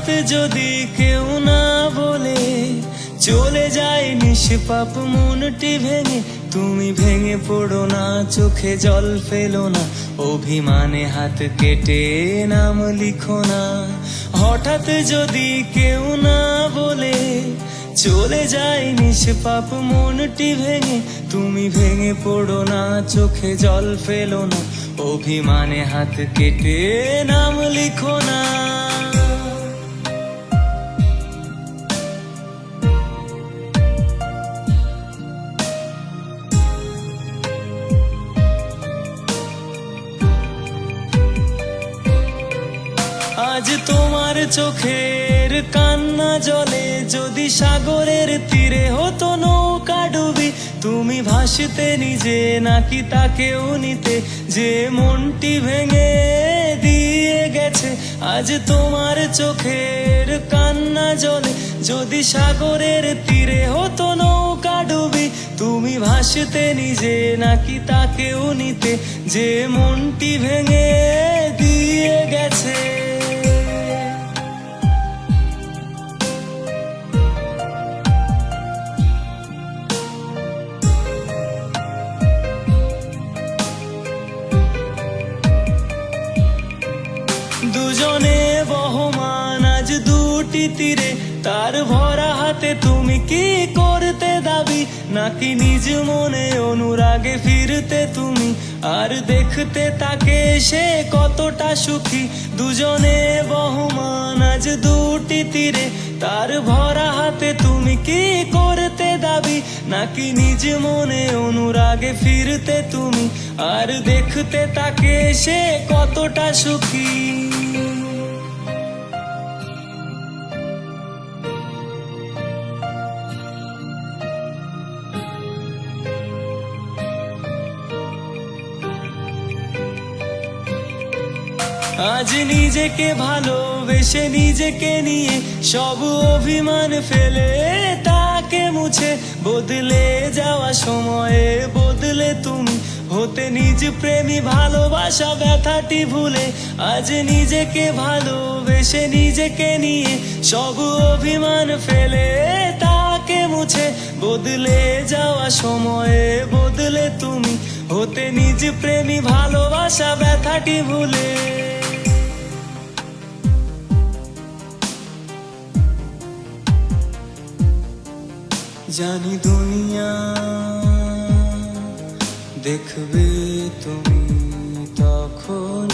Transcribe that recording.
হঠাৎ যদি কেউ না বলে চলে যায় নিষ্পাপ মনটি ভেঙে, তুমি ভেঙে পড়ো না, চোখে জল ফেলো না, অভিমানে হাত কেটে নাম লিখো না। হঠাৎ যদি কেউ না বলে চলে যায় নিষ্পাপ মনটি ভেঙে, তুমি ভেঙে পড়ো না, চোখে জল ফেলো না, অভিমানে হাত কেটে নাম লিখো না। আজ তোমার চোখের কান্না জলে যদি সাগরের তীরে হতো নৌকা ডুবি, তুমি ভাসতে নিজে নাকি তাকেও নিতে যে মনটি ভেঙে দিয়ে গেছে। আজ তোমার চোখের কান্না জলে যদি সাগরের তীরে হতো নৌকা ডুবি, তুমি ভাসতে নিজে নাকি তাকেও নিতে যে মনটি ভেঙে দিয়ে গেছে। দুজনে বহমান আজ দুটি তীরে, তার ভরা হাতে তুমি কি করতে দাবি, নাকি নিজ মনে অনুরাগে ফিরতে তুমি আর দেখতে তাকে সে কতটা সুখী। দুজনে বহমান আজ দুটি তীরে, তার ভরা হাতে তুমি কি করতে দাবি, নাকি নিজ মনে অনুরাগে ফিরতে তুমি আর দেখতে তাকে সে কতটা সুখী। আজ নিজেকে ভালোবেসে নিজেকে নিয়ে সব অভিমান ফেলে তাকে মুছে, বদলে যাওয়া সময়ে বদলে তুমি হতে নিজ প্রেমী, ভালোবাসা ব্যথাটি ভুলে। আজ নিজেকে ভালোবেসে নিজেকে নিয়ে সব অভিমান ফেলে তাকে মুছে, বদলে যাওয়া সময়ে বদলে তুমি হতে নিজ প্রেমী, ভালোবাসা ব্যথাটি ভুলে। জানি দুনিয়া দেখবে তুমি তখন